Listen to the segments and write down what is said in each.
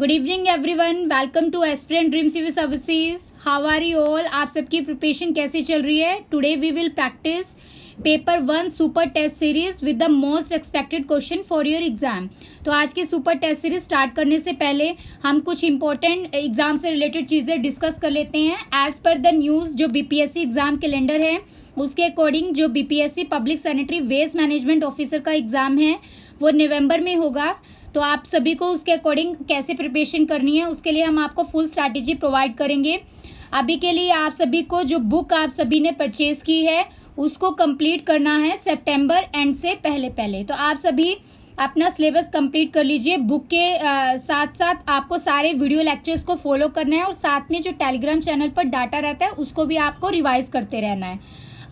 Good evening everyone, welcome to aspirant dream civil services. How are you all? आप सबकी preparation कैसी चल रही है? Today we will practise paper 1 super test series with the most expected question for your exam. तो आज की super test series start करने से पहले हम कुछ इंपॉर्टेंट एग्जाम से रिलेटेड चीजें डिस्कस कर लेते हैं। एज पर द न्यूज, जो बीपीएससी एग्जाम कैलेंडर है उसके अकॉर्डिंग जो BPSC public sanitary waste management officer का एग्जाम है वो नवंबर में होगा। तो आप सभी को उसके अकॉर्डिंग कैसे प्रिपरेशन करनी है उसके लिए हम आपको फुल स्ट्रैटेजी प्रोवाइड करेंगे। अभी के लिए आप सभी को जो बुक आप सभी ने परचेज की है उसको कंप्लीट करना है सितंबर एंड से पहले। तो आप सभी अपना सिलेबस कंप्लीट कर लीजिए। बुक के साथ साथ आपको सारे वीडियो लेक्चर्स को फॉलो करना है और साथ में जो टेलीग्राम चैनल पर डाटा रहता है उसको भी आपको रिवाइज करते रहना है।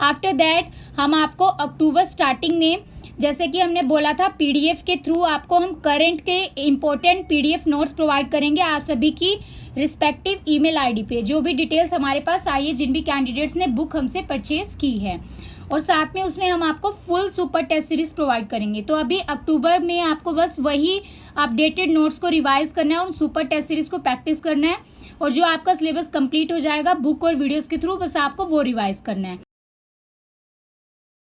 आफ्टर दैट हम आपको अक्टूबर स्टार्टिंग में, जैसे कि हमने बोला था, पीडीएफ के थ्रू आपको हम करंट के इम्पोर्टेंट पीडीएफ नोट्स प्रोवाइड करेंगे आप सभी की रिस्पेक्टिव ईमेल आईडी पे। जो भी डिटेल्स हमारे पास आई है, जिन भी कैंडिडेट्स ने बुक हमसे परचेज की है, और साथ में उसमें हम आपको full super test series provide करेंगे। तो अभी अक्टूबर में आपको बस वही अपडेटेड नोट्स को रिवाइज करना है और सुपर टेस्ट सीरीज को प्रैक्टिस करना है, और जो आपका सिलेबस कंप्लीट हो जाएगा बुक और वीडियोज के थ्रू, बस आपको वो रिवाइज करना है।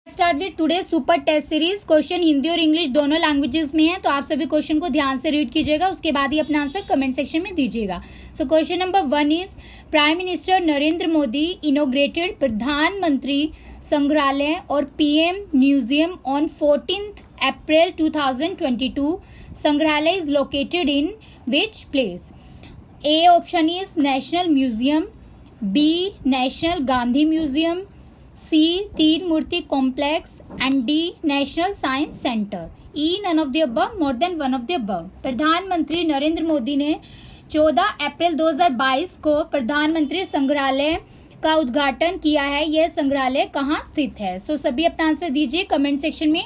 Start with today super test series. Question Hindi और इंग्लिश दोनों लैंग्वेजेस में है, तो आप सभी क्वेश्चन को ध्यान से रीड कीजिएगा, उसके बाद ही अपना आंसर कमेंट सेक्शन में दीजिएगा। So question number 1 is, prime minister Narendra Modi inaugurated प्रधानमंत्री संग्रहालय और PM museum on 14th April 2022. Sangrahalaya is located in which place? A option is national museum, B national Gandhi museum, C Teen Murti complex and D national science centre. E none of the above, more than one of the above. प्रधानमंत्री नरेंद्र मोदी ने 14 अप्रैल 2022 को प्रधानमंत्री संग्रहालय का उद्घाटन किया है। यह संग्रहालय कहाँ स्थित है? सो सभी अपना आंसर दीजिए कमेंट सेक्शन में।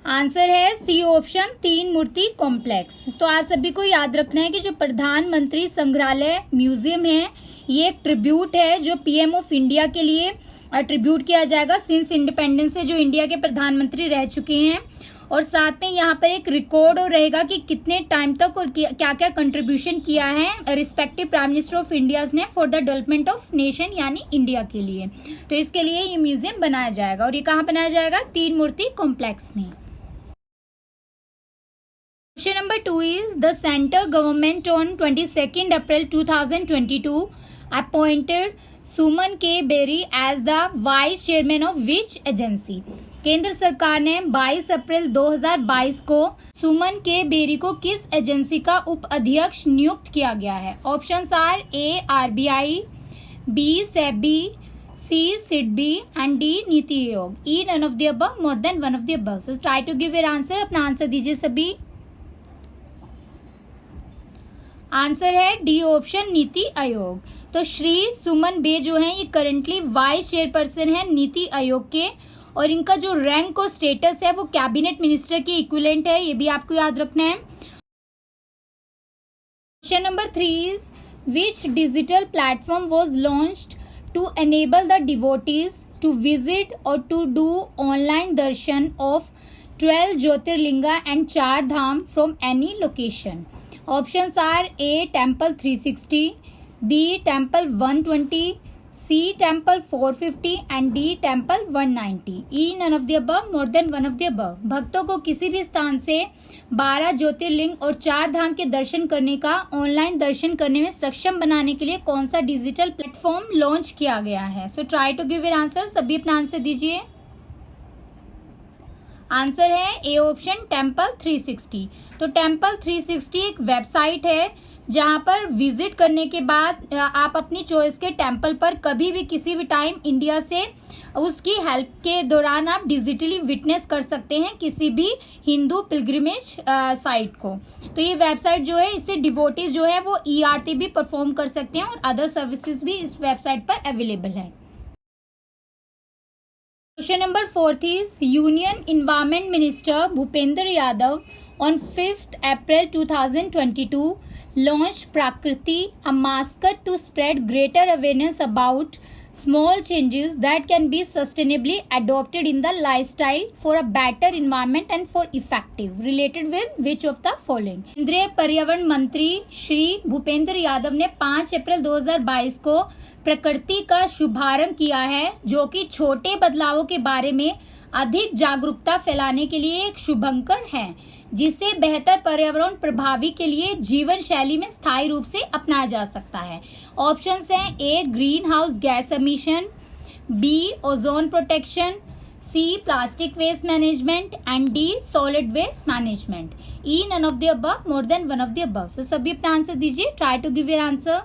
आंसर है सी ऑप्शन, तीन मूर्ति कॉम्प्लेक्स। तो आप सभी को याद रखना है कि जो प्रधानमंत्री संग्रहालय म्यूजियम है ये एक ट्रिब्यूट है जो पीएम ऑफ इंडिया के लिए ट्रिब्यूट किया जाएगा सिंस इंडिपेंडेंस से जो इंडिया के प्रधानमंत्री रह चुके हैं। और साथ में यहाँ पर एक रिकॉर्ड और रहेगा कि कितने टाइम तक और क्या क्या कंट्रीब्यूशन किया है respective prime minister of India ने for the development of nation यानी इंडिया के लिए। तो इसके लिए ये म्यूजियम बनाया जाएगा, और ये कहाँ बनाया जाएगा? तीन मूर्ति कॉम्प्लेक्स में। Question number 2 is, the central government on 22nd April 2022 appointed सुमन के berry as the vice chairman of which agency? केंद्र सरकार ने 22 अप्रैल 2022 को सुमन के बेरी को किस एजेंसी का उप अध्यक्ष नियुक्त किया गया है? Options are A RBI, B SEBI, C SIDBI and D NITI Aayog. E none of the above, more than one of the above. So try to give your answer. अपना आंसर दीजिए सभी। आंसर है डी ऑप्शन, नीति आयोग। तो श्री सुमन बे जो है ये currently vice chairperson है नीति आयोग के, और इनका जो रैंक और स्टेटस है वो कैबिनेट मिनिस्टर के इक्विवेलेंट है, ये भी आपको याद रखना है। Question number 3 is, which digital platform was launched to enable the devotees to visit और to do online darshan of 12 jyotirlinga and 4 dham from any location? Options are A temple 360, B temple 120, C temple 450 and D temple 190। E none of the above, more than one of the above. भक्तों को किसी भी स्थान से 12 ज्योतिर्लिंग और 4 धाम के दर्शन करने का ऑनलाइन दर्शन करने में सक्षम बनाने के लिए कौन सा डिजिटल प्लेटफॉर्म लॉन्च किया गया है? So try to give your answer. सभी अपना आंसर दीजिए। आंसर है ए ऑप्शन, टेम्पल 360। तो टेम्पल 360 एक वेबसाइट है जहां पर विजिट करने के बाद आप अपनी चॉइस के टेम्पल पर कभी भी किसी भी टाइम इंडिया से उसकी हेल्प के दौरान आप डिजिटली विटनेस कर सकते हैं किसी भी हिंदू पिलग्रिमेज साइट को। तो ये वेबसाइट जो है, इससे डिवोटीज जो है वो ईआरटी भी परफॉर्म कर सकते हैं और अदर सर्विसेज भी इस वेबसाइट पर अवेलेबल है। Question number 4 is, Union Environment Minister Bhupendra Yadav on 5th April 2022 launched Prakriti, a mascot to spread greater awareness about small changes that can be sustainably adopted in the lifestyle for a better environment and for effective related with which of the following। केंद्रीय पर्यावरण मंत्री श्री भूपेंद्र यादव ने 5 अप्रैल 2022 को प्रकृति का शुभारंभ किया है, जो कि छोटे बदलावों के बारे में अधिक जागरूकता फैलाने के लिए एक शुभंकर है, जिसे बेहतर पर्यावरण प्रभावी के लिए जीवन शैली में स्थायी रूप से अपनाया जा सकता है। ऑप्शंस हैं A greenhouse gas emission, B ozone protection, C plastic waste management and D solid waste management. E none of the above, more than one of the above. So सभी अपना आंसर दीजिए, try to give your answer.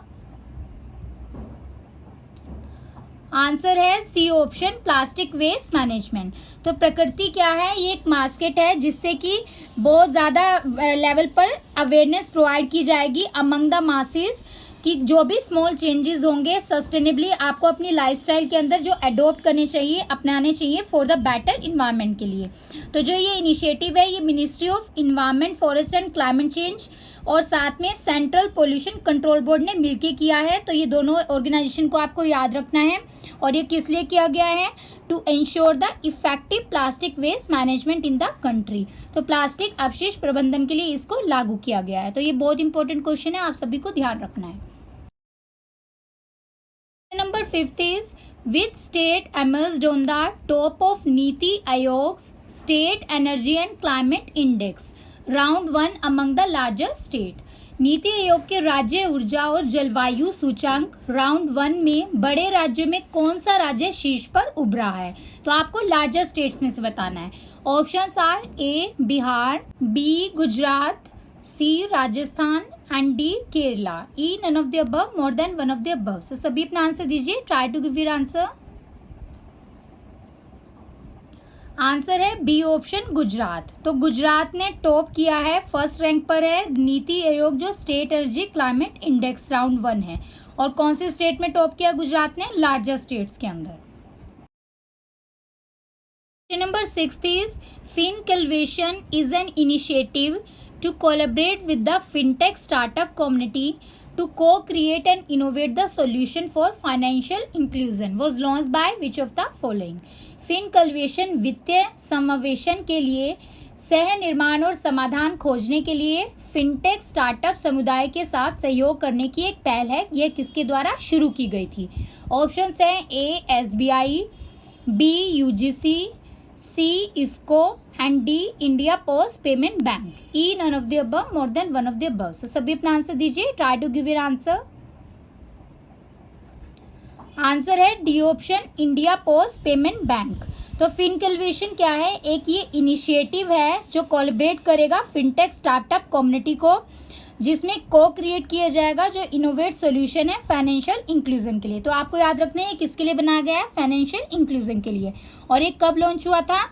Answer है C option, plastic waste management. तो प्रकृति क्या है, ये एक मार्केट है जिससे कि बहुत ज़्यादा लेवल पर अवेयरनेस प्रोवाइड की जाएगी अमंग द मासेस कि जो भी स्मॉल चेंजेस होंगे सस्टेनेबली आपको अपनी लाइफस्टाइल के अंदर जो अडॉप्ट करने चाहिए, अपनाने चाहिए फॉर द बेटर इन्वायरमेंट के लिए। तो जो ये इनिशिएटिव है ये ministry of environment, forest and climate change और साथ में सेंट्रल पोल्यूशन कंट्रोल बोर्ड ने मिलकर किया है। तो ये दोनों ऑर्गेनाइजेशन को आपको याद रखना है। और ये किस लिए किया गया है? To ensure the effective plastic waste management in the country. तो प्लास्टिक अपशिष्ट प्रबंधन के लिए इसको लागू किया गया है। तो ये बहुत इंपॉर्टेंट क्वेश्चन है, आप सभी को ध्यान रखना है। Number 5 is which state emerged on the top of नीति आयोग's State Energy and Climate Index Round 1 among the larger state। NITI Aayog के राज्य ऊर्जा और जलवायु सूचांक राउंड 1 में बड़े राज्यों में कौन सा राज्य शीर्ष पर उभरा है? तो आपको लार्जर स्टेट्स में से बताना है। Options are A Bihar, B Gujarat, C Rajasthan and D Kerala. E none of the above, more than one of the above. So सभी अपना आंसर दीजिए, try to give your answer. Answer है बी ऑप्शन, गुजरात। तो गुजरात ने टॉप किया है, फर्स्ट रैंक पर है नीति आयोग जो state energy climate index round 1 है। और कौन से स्टेट में टॉप किया गुजरात ने? लार्जर स्टेट्स के अंदर। Number 6 is Fincluvation is an initiative to collaborate with the fintech startup community to co-create and innovate the solution for financial inclusion was launched by which of the following। फिनकल्वेशन वित्तीय समावेशन के लिए सह निर्माण और समाधान खोजने के लिए फिनटेक स्टार्टअप समुदाय के साथ सहयोग करने की एक पहल है। यह किसके द्वारा शुरू की गई थी? ऑप्शंस हैं A SBI, B UGC, C IFFCO and D India post payment bank. E none of the above, more than one of the above. So सभी अपना आंसर दीजिए, try to give your answer. Answer है D option, India post payment bank. तो Fincluvation क्या है? एक ये initiative है जो कोलैबोरेट करेगा फिनटेक स्टार्टअप कम्युनिटी को, जिसमें को क्रिएट किया जाएगा जो इनोवेट सॉल्यूशन है फाइनेंशियल इंक्लूजन के लिए। तो आपको याद रखना है किसके लिए बनाया गया है? फाइनेंशियल इंक्लूजन के लिए। और ये कब लॉन्च हुआ था?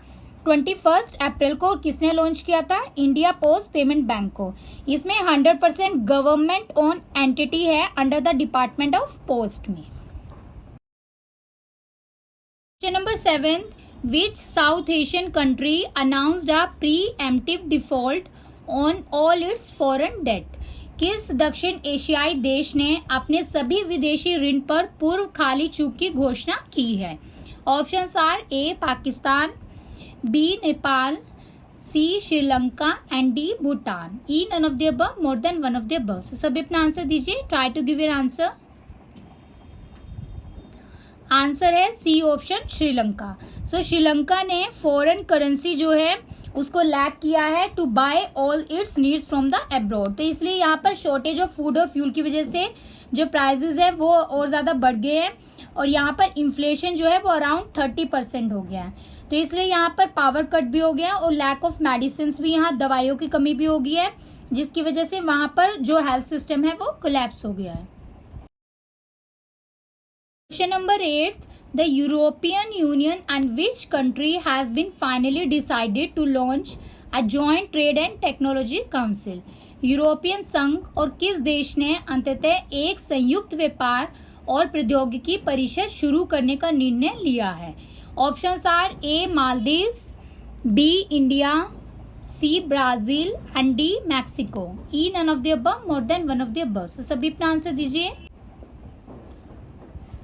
21 अप्रैल को। किसने लॉन्च किया था? इंडिया पोस्ट पेमेंट बैंक को। इसमें 100% गवर्नमेंट ओन एंटिटी है under the department of post में। Question number 7, which south Asian country announced a preemptive default on all its foreign debt. किस दक्षिण एशियाई देश ने अपने सभी विदेशी ऋण पर पूर्व खाली चूक की घोषणा की है? Options are A Pakistan, B Nepal, C Sri Lanka and D Bhutan. E none of the above, more than one of the above. सभी अपना आंसर दीजिए, try to give your answer. Answer है C option, Sri Lanka. So Sri Lanka ने फॉरेन करेंसी जो है उसको लैक किया है to buy all its needs from the abroad. तो इसलिए यहाँ पर शॉर्टेज ऑफ फूड और फ्यूल की वजह से जो प्राइसेस है वो और ज़्यादा बढ़ गए हैं और यहाँ पर इन्फ्लेशन जो है वो अराउंड 30% हो गया है। तो इसलिए यहाँ पर पावर कट भी हो गया और लैक ऑफ मेडिसिन भी, यहाँ दवाइयों की कमी भी हो गई है, जिसकी वजह से वहाँ पर जो हेल्थ सिस्टम है वो कोलैप्स हो गया है। Question number 8, the European Union and which country has been finally decided to launch a joint trade and technology council। European संघ और किस देश ने अंततः एक संयुक्त व्यापार और प्रौद्योगिकी परिषद शुरू करने का निर्णय लिया है? Options are A Maldives, B India, C Brazil and D Mexico. E none of the above, more than one of the above. सभी अपना आंसर दीजिए।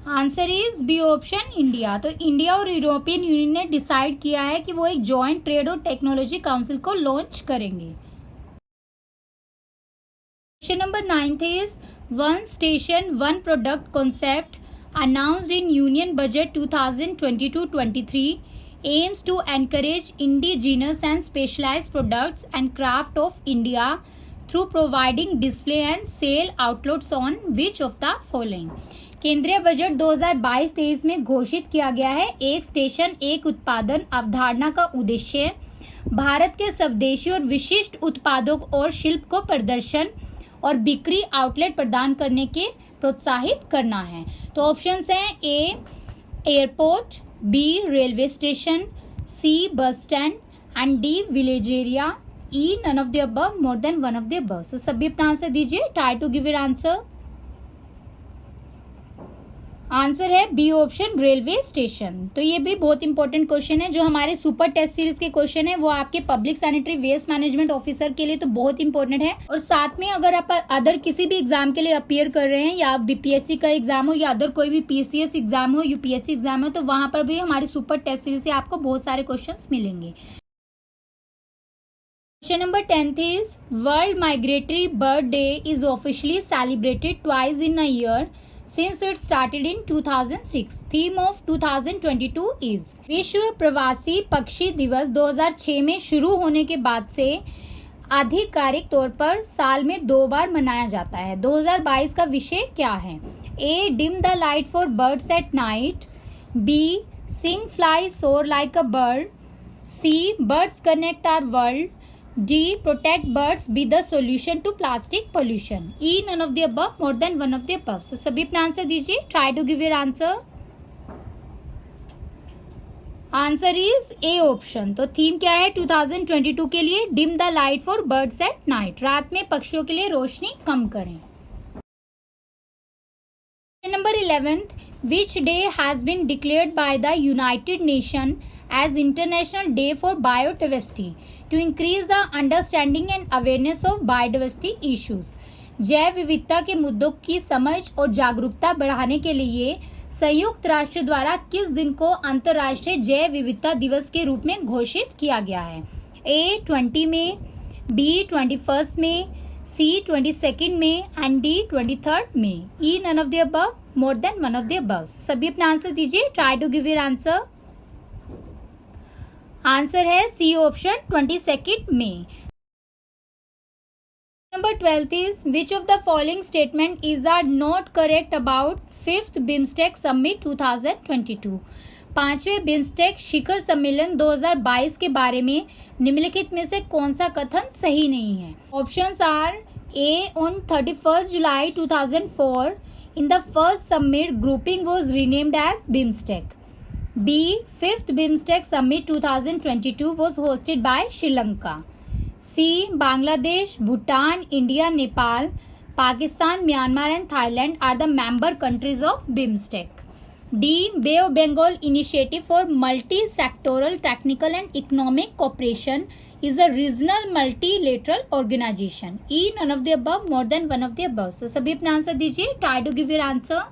Answer is B option India. तो इंडिया और यूरोपियन यूनियन ने decide किया है कि वो एक जॉइंट ट्रेड और टेक्नोलॉजी काउंसिल को लॉन्च करेंगे। Question number 9 is one station one product concept announced in Union Budget 2022-23 aims to encourage indigenous and specialized products and craft of India through providing display and sale outlets on which of the following। केंद्रीय budget 2022-23 में घोषित किया गया है एक station एक उत्पादन अवधारणा का उद्देश्य भारत के स्वदेशी और विशिष्ट उत्पादों और शिल्प को प्रदर्शन और बिक्री आउटलेट प्रदान करने के प्रोत्साहित करना है। तो ऑप्शंस हैं A airport, B railway station, C bus stand and D village area, E none of the above, more than one of the above. So सभी अपना आंसर दीजिए, try to give your answer. Answer है B option railway station. तो ये भी बहुत important question है, जो हमारे सुपर टेस्ट सीरीज के क्वेश्चन है वो आपके public sanitary waste management officer के लिए तो बहुत इंपॉर्टेंट है। और साथ में अगर आप अदर किसी भी एग्जाम के लिए अपियर कर रहे हैं, या आप बीपीएससी का एग्जाम हो या अदर कोई भी पीसीएस एग्जाम हो, यूपीएससी एग्जाम हो, तो वहां पर भी हमारी सुपर टेस्ट सीरीज से आपको बहुत सारे क्वेश्चन मिलेंगे। Question number 10 is world migratory bird day is officially celebrated twice in a year since it started in 2006। Theme of 2022 is विश्व प्रवासी पक्षी दिवस 2006 में शुरू होने के बाद से आधिकारिक तौर पर साल में 2 बार मनाया जाता है। 2022 का विषय क्या है? A dim the light for birds at night, B sing fly soar like a bird, C birds connect our world, D protect birds be the solution to plastic pollution, E none of the above, more than one of the above। so सभी अपना answer दीजिए, try to give your answer। Answer is A option. तो theme क्या है 2022 के लिए? Dim the light for birds at night, रात में पक्षियों के लिए रोशनी कम करें। Number 11 which day has been declared by the United Nations as International Day for Biodiversity to increase the understanding and awareness of biodiversity issues। जैव विविधता के मुद्दों की समझ और जागरूकता बढ़ाने के लिए संयुक्त राष्ट्र द्वारा किस दिन को अंतर्राष्ट्रीय जैव विविधता दिवस के रूप में घोषित किया गया है? ए 20 मई, बी 21 मई, सी 22 मई एंड डी 23 मई, E none of the above, more than one of the above. सभी अपना आंसर दीजिए, try to give your answer. Answer है सी ऑप्शन 22 मई। Number 12 is which of the following statement is are not correct about 5th BIMSTEC summit 2022। 5वें BIMSTEC शिखर सम्मेलन 2022 के बारे में निम्नलिखित में से कौन सा कथन सही नहीं है? Options are A on 31 July 2004 in the first summit grouping was renamed as BIMSTEC, B. 5th BIMSTEC Summit 2022 was hosted by Sri Lanka, C. Bangladesh, Bhutan, India, Nepal, Pakistan, Myanmar and Thailand are the member countries of BIMSTEC, D. Bay of Bengal Initiative for Multi-Sectoral Technical and Economic Cooperation is a regional multilateral organization, E. None of the above, more than one of the above। so सभी अपना answer दीजिए, try to give your answer।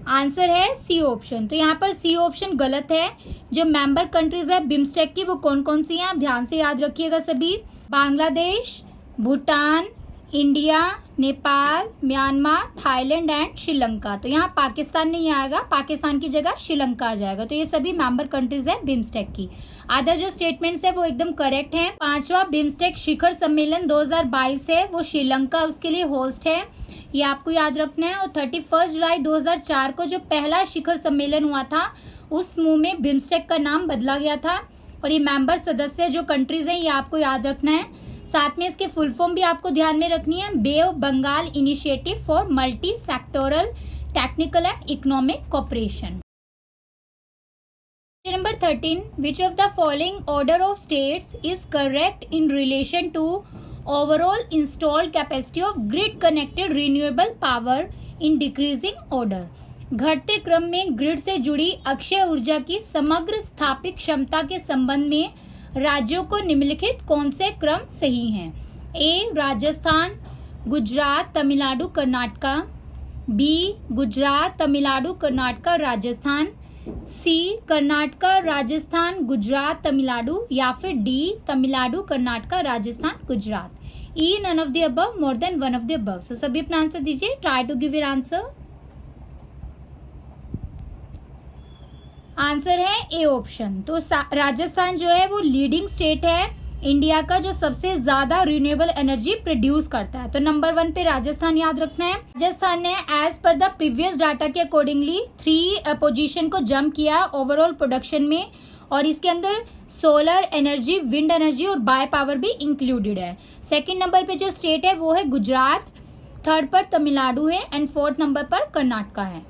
Answer है C option. तो यहाँ पर C option गलत है। जो मेंबर कंट्रीज है बिम्स्टेक की वो कौन कौन सी हैं, आप ध्यान से याद रखिएगा सभी। Bangladesh, Bhutan, India, Nepal, Myanmar, Thailand and Sri Lanka. तो यहाँ पाकिस्तान नहीं आएगा, पाकिस्तान की जगह श्रीलंका आ जाएगा। तो ये सभी मेंबर कंट्रीज है बिम्स्टेक की। अदर जो स्टेटमेंट्स है वो एकदम करेक्ट है। 5वां बिम्स्टेक शिखर सम्मेलन 2022 है, वो श्रीलंका उसके लिए होस्ट है, ये आपको याद रखना है। और 31 जुलाई 2004 को जो पहला शिखर सम्मेलन हुआ था उस समूह में बिम्स्टेक का नाम बदला गया था। और ये मेंबर सदस्य जो कंट्रीज हैं ये आपको याद रखना है। साथ में इसके फुल फॉर्म भी आपको ध्यान में रखनी है, bay of Bengal initiative for multi sectoral technical and economic cooperation. Number 13 which of the following order of states is correct in relation to overall installed capacity of grid connected renewable power in decreasing order। घटते क्रम में grid से जुड़ी अक्षय ऊर्जा की समग्र स्थापित क्षमता के संबंध में राज्यों को निम्नलिखित कौन से क्रम सही हैं? A Rajasthan, Gujarat, Tamil Nadu, Karnataka, B Gujarat, Tamil Nadu, Karnataka, Rajasthan, C Karnataka, Rajasthan, Gujarat, Tamil Nadu, या फिर D Tamil Nadu, Karnataka, Rajasthan, Gujarat. E none of the above, more than one of the above. So सभी अपना आंसर दीजिए, try to give your answer. Answer है ए ऑप्शन। तो राजस्थान जो है वो लीडिंग स्टेट है इंडिया का जो सबसे ज्यादा रिन्यूएबल एनर्जी प्रोड्यूस करता है। तो नंबर 1 पे राजस्थान याद रखना है। राजस्थान ने as per the previous data के अकॉर्डिंगली 3 पोजीशन को जंप किया ओवरऑल प्रोडक्शन में, और इसके अंदर सोलर एनर्जी, विंड एनर्जी और बाय पावर भी इंक्लूडेड है। सेकंड नंबर पे जो स्टेट है वो है गुजरात, थर्ड पर तमिलनाडु है एंड फोर्थ नंबर पर कर्नाटका है।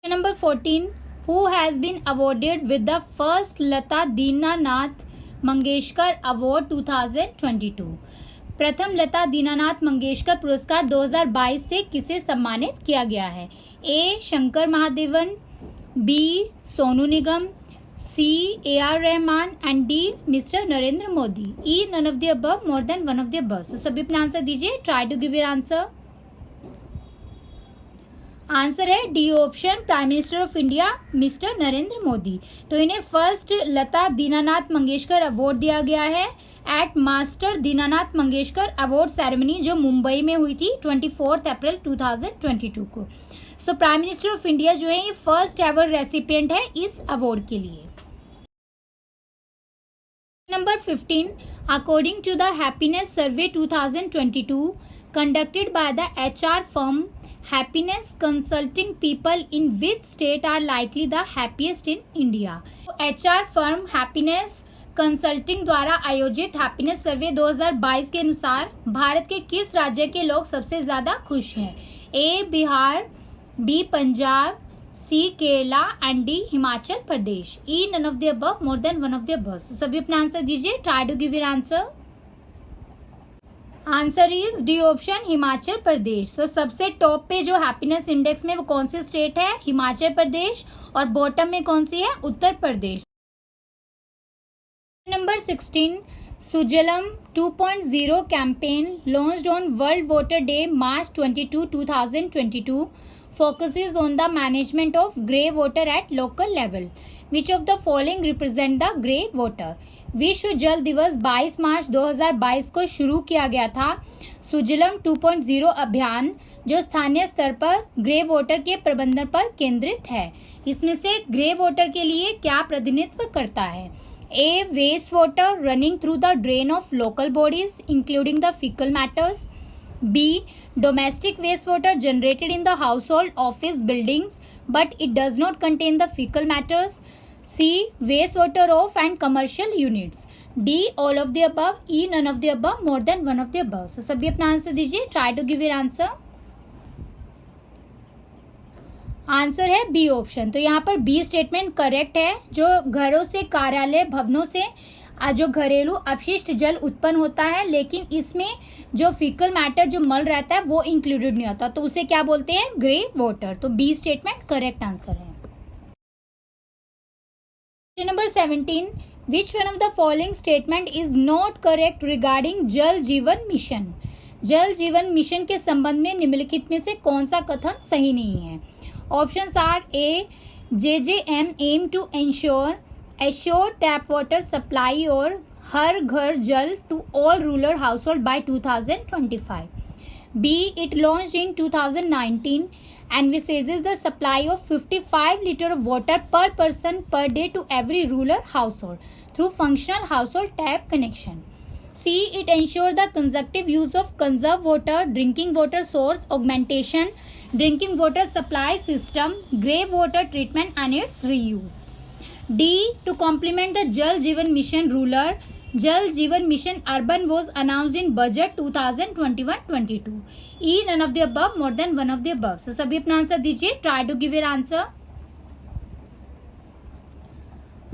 Number 14, who has been awarded with the first Lata Dinanath Mangeshkar Award 2022? प्रथम लता दीनानाथ मंगेशकर पुरस्कार 2022 से किसे सम्मानित किया गया है? A Shankar Mahadevan, B Sonu Nigam, C AR Rahman and D mister Narendra Modi. E none of the above, more than one of the above. सभी अपना आंसर दीजिए, try to give your answer. Answer है D option, prime minister of India mister Narendra Modi. तो इन्हें first Lata Dinanath Mangeshkar award दिया गया है at master Dinanath Mangeshkar award ceremony जो मुंबई में हुई थी 24 अप्रैल 2022 को। So prime minister of India जो है ये फर्स्ट एवर रेसिपिएंट है इस अवार्ड के लिए। Number 15, according to the happiness survey 2022 conducted by the HR firm happiness consulting people in which state are likely the happiest in India. HR firm happiness consulting द्वारा आयोजित happiness survey 2022 के अनुसार भारत के किस राज्य के लोग सबसे ज्यादा खुश हैं? A Bihar, B Punjab, C Kerala and D Himachal Pradesh. E none of the above, more than one of the above. सभी अपना आंसर दीजिए, try to give your answer. Answer is D option, Himachal Pradesh. तो सबसे टॉप पे जो हैप्पीनेस इंडेक्स में वो कौन सी स्टेट है? हिमाचल प्रदेश। और बॉटम में कौन सी है? Uttar Pradesh. Number 16, Sujalam 2.0 campaign launched on world water day March 22, 2022 focuses on the management of grey water at local level. Which of the following represent the grey water? विश्व जल दिवस 22 मार्च 2022 को शुरू किया गया था सुजलम 2.0 अभियान जो स्थानीय स्तर पर ग्रे वाटर के प्रबंधन पर केंद्रित है। इसमें से ग्रे वाटर के लिए क्या प्रतिनिधित्व करता है? A waste water running through the drain of local bodies including the faecal matters, B domestic wastewater generated in the household office buildings but it does not contain the fecal matters, C wastewater of and commercial units, D all of the above, E none of the above, more than one of the above। so सभी अपना answer दीजिए, try to give your answer। Answer है B option. तो यहाँ पर B statement correct है। जो घरों से, कार्यालय, भवनों से जो घरेलू अपशिष्ट जल उत्पन्न होता है लेकिन इसमें जो फीकल मैटर जो मल रहता है वो इंक्लूडेड नहीं होता, तो उसे क्या बोलते हैं? Grey water. तो बी स्टेटमेंट करेक्ट आंसर है। Number 17, which one of the following statement is not correct regarding जल जीवन मिशन? जल जीवन मिशन के संबंध में निम्नलिखित में से कौन सा कथन सही नहीं है? Options are A JJM aim to ensure assure tap water supply और Har Ghar Jal to all rural household by 2025. B. It launched in 2019 and envisages the supply of 55 liters of water per person per day to every rural household through functional household tap connection. C. It ensures the constructive use of conserved water, drinking water source augmentation, drinking water supply system, grey water treatment and its reuse. D. To complement the Jal Jeevan Mission rural, Jal Jeevan Mission urban was announced in budget 2021-22. E. None of the above, more than one of the above. So सभी अपना answer दीजिए. Try to give your answer.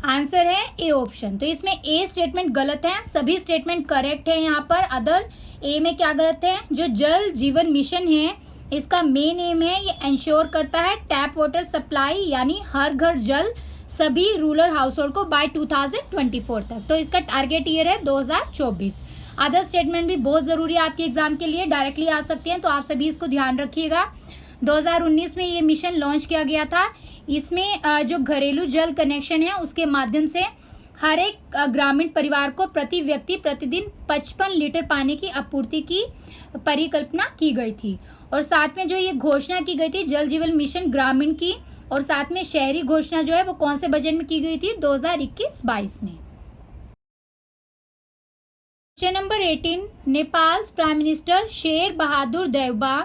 Answer है A option. तो इसमें ए statement गलत है, सभी statement correct है. यहाँ पर अदर ए में क्या गलत है? जो जल जीवन मिशन है इसका मेन एम है ये इंश्योर करता है टैप वाटर सप्लाई यानी हर घर जल सभी रूरल हाउस होल्ड को बाय 2024 तक. तो इसका टारगेट ईयर है 2024. अदर स्टेटमेंट भी बहुत जरूरी है आपके एग्जाम के लिए, डायरेक्टली आ सकते हैं, तो आप सभी इसको ध्यान रखिएगा। 2019 में ये मिशन लॉन्च किया गया था। इसमें जो घरेलू जल कनेक्शन है उसके माध्यम से हर एक ग्रामीण परिवार को प्रति व्यक्ति प्रतिदिन 55 लीटर पानी की आपूर्ति की परिकल्पना की गई थी। और साथ में जो ये घोषणा की गई थी जल जीवन मिशन ग्रामीण की, और साथ में शहरी घोषणा जो है वो कौन से बजट में की गई थी, 2021-22 में। Question number 18, Nepals prime minister Sher Bahadur Deuba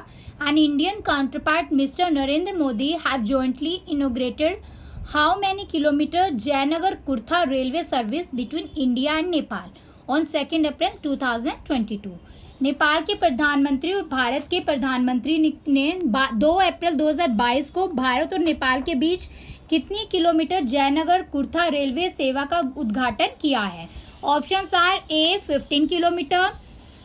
and Indian counterpart Mr. Narendra Modi have jointly inaugurated how many kilometer Jayanagar-Kurtha railway service between India and Nepal on 2nd April 2022। Nepal के प्रधानमंत्री और भारत के प्रधानमंत्री ने 2 अप्रैल 2022 को भारत और नेपाल के बीच कितनी किलोमीटर जयनगर कुर्था रेलवे सेवा का उद्घाटन किया है। Options are A 15 kilometre,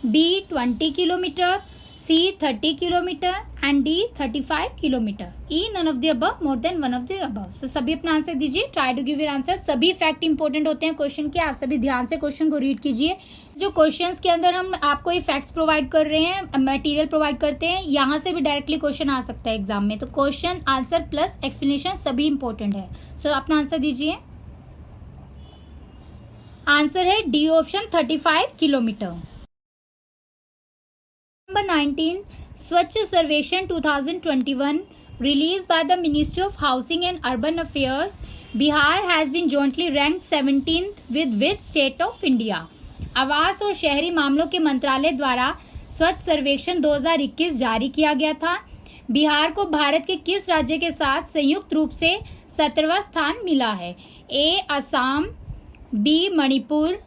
B 20 kilometre, C 30 kilometre and D 35 kilometre. E none of the above, more than one of the above। So सभी अपना आंसर दीजिए, try to give your answer. सभी fact important होते हैं question के, आप सभी ध्यान से क्वेश्चन को रीड कीजिए। जो क्वेश्चंस के अंदर हम आपको ये फैक्ट्स प्रोवाइड कर रहे हैं, मटेरियल प्रोवाइड करते हैं, यहाँ से भी डायरेक्टली क्वेश्चन आ सकता है एग्जाम में। तो क्वेश्चन आंसर प्लस एक्सप्लेनेशन सभी इंपॉर्टेंट है। सो अपना आंसर दीजिए। आंसर है D option 35 kilometre. Number 19, Swachh Sarvekhan 2021 released by the Ministry of Housing and Urban Affairs, Bihar has been jointly ranked 17th with which state of India? आवास और शहरी मामलों के मंत्रालय द्वारा स्वच्छ सर्वेक्षण 2021 जारी किया गया था। बिहार को भारत के किस राज्य के साथ संयुक्त रूप से 17वां स्थान मिला है? A Assam, B Manipur,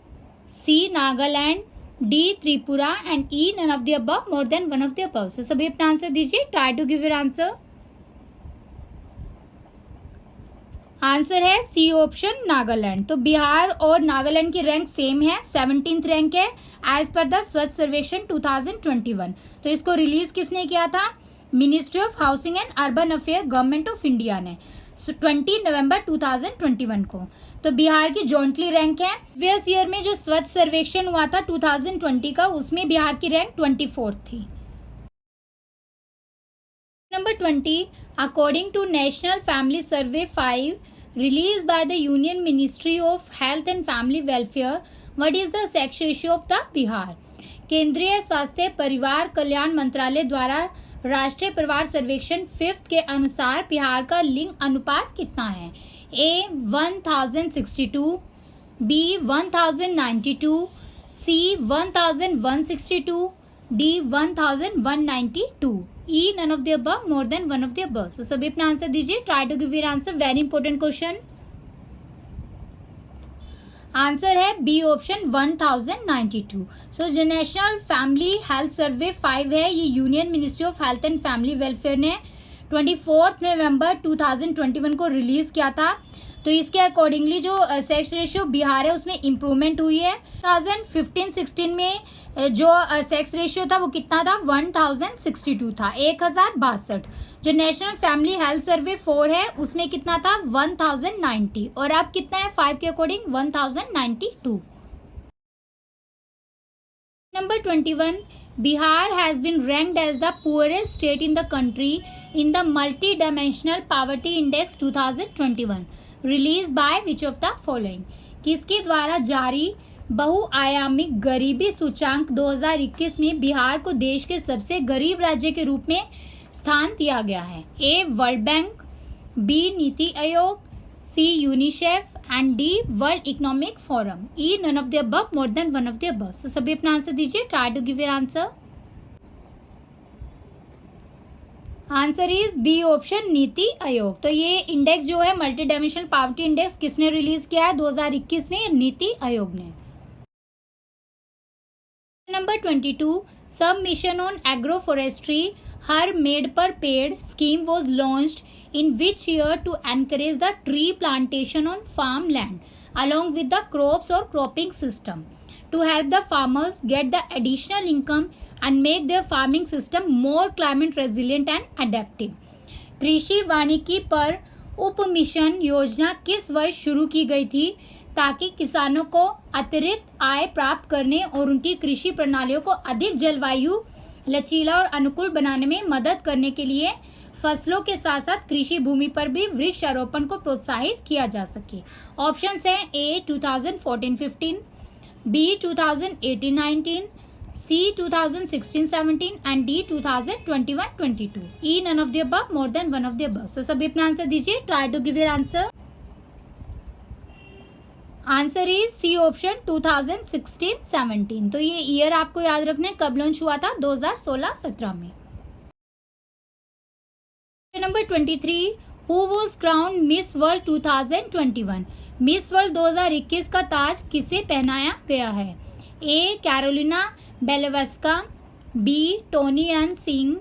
C Nagaland, D Tripura and E none of the above, more than one of the above. So सभी अपना आंसर दीजिए, try to give your answer. Answer है सी ऑप्शन नागालैंड। तो बिहार और नागालैंड की रैंक सेम है, 17th रैंक है एज पर द स्वच्छ सर्वेक्षण 2021। तो इसको रिलीज किसने किया था? Ministry of housing and urban affair, government of India ने 20 नवंबर 2021 को। तो बिहार की जॉइंटली रैंक है। प्रीवियस ईयर में जो स्वच्छ सर्वेक्षण हुआ था 2020 का, उसमें बिहार की रैंक 24 थी। Number 20, according to national family survey 5 release by the union ministry of health and family welfare, what is the sex ratio of the Bihar? केंद्रीय स्वास्थ्य परिवार कल्याण मंत्रालय द्वारा राष्ट्रीय परिवार सर्वेक्षण 5th के अनुसार बिहार का लिंग अनुपात कितना है? A 1062, B 1092, C 1162, D 1192, E none of the above, more than one of the above. So सभी अपना आंसर दीजिए, try to give your answer. Very important question. Answer है बी ऑप्शन 1092। सो जो नेशनल फैमिली हेल्थ सर्वे 5 है, ये union ministry of health and family welfare ने 24 नवंबर 2021 को release किया था। तो इसके अकॉर्डिंगली जो सेक्स रेशियो बिहार है उसमें इम्प्रूवमेंट हुई है। 2015-16 में जो सेक्स रेशियो था वो कितना था? 1062 था, 1062। जो नेशनल फैमिली हेल्थ सर्वे 4 है उसमें कितना था? 1090। और अब कितना है 5 के according? 1092। Number 21, Bihar has been ranked as the poorest state in the country in the Multi-Dimensional Poverty Index 2021 released by which of the following? किसके द्वारा जारी बहुआयामिक गरीबी सूचांक 2021 में बिहार को देश के सबसे गरीब राज्य के रूप में स्थान दिया गया है? A world bank, B NITI Aayog, C UNICEF and D world economic forum. E none of the above, more than one of the above. So सभी अपना आंसर दीजिए, try to give your answer. Answer is B option NITI Aayog. तो ये index जो है multi dimensional poverty index किसने release किया है? 2021 में नीति आयोग ने। नंबर 22, सब mission on agro forestry her made पर पेड़ scheme was launched in which year to encourage the tree plantation on farmland along with the crops or cropping system to help the farmers get the additional income and make their farming system more climate resilient and adaptive। कृषि वानिकी पर उप mission योजना किस वर्ष शुरू की गई थी? ताकि किसानों को अतिरिक्त आय प्राप्त करने और उनकी कृषि प्रणालियों को अधिक जलवायु लचीला और अनुकूल बनाने में मदद करने के लिए फसलों के साथ साथ कृषि भूमि पर भी वृक्षारोपण को प्रोत्साहित किया जा सके। ऑप्शंस हैं A 2014-15, B 2018-19, C 2016-17 and D 2021-22। E none of the above, more than one of the above. So सभी अपना आंसर दीजिए। Try to give your answer. Answer is C option 2016-17। तो ये ईयर आपको याद रखना है, कब लॉन्च हुआ था, 2016-17 में। Number 23, who was crown miss world 2021? Miss world 2021 का ताज किसे पहनाया गया है? A Karolina Bielawska, B Toni Ann Singh,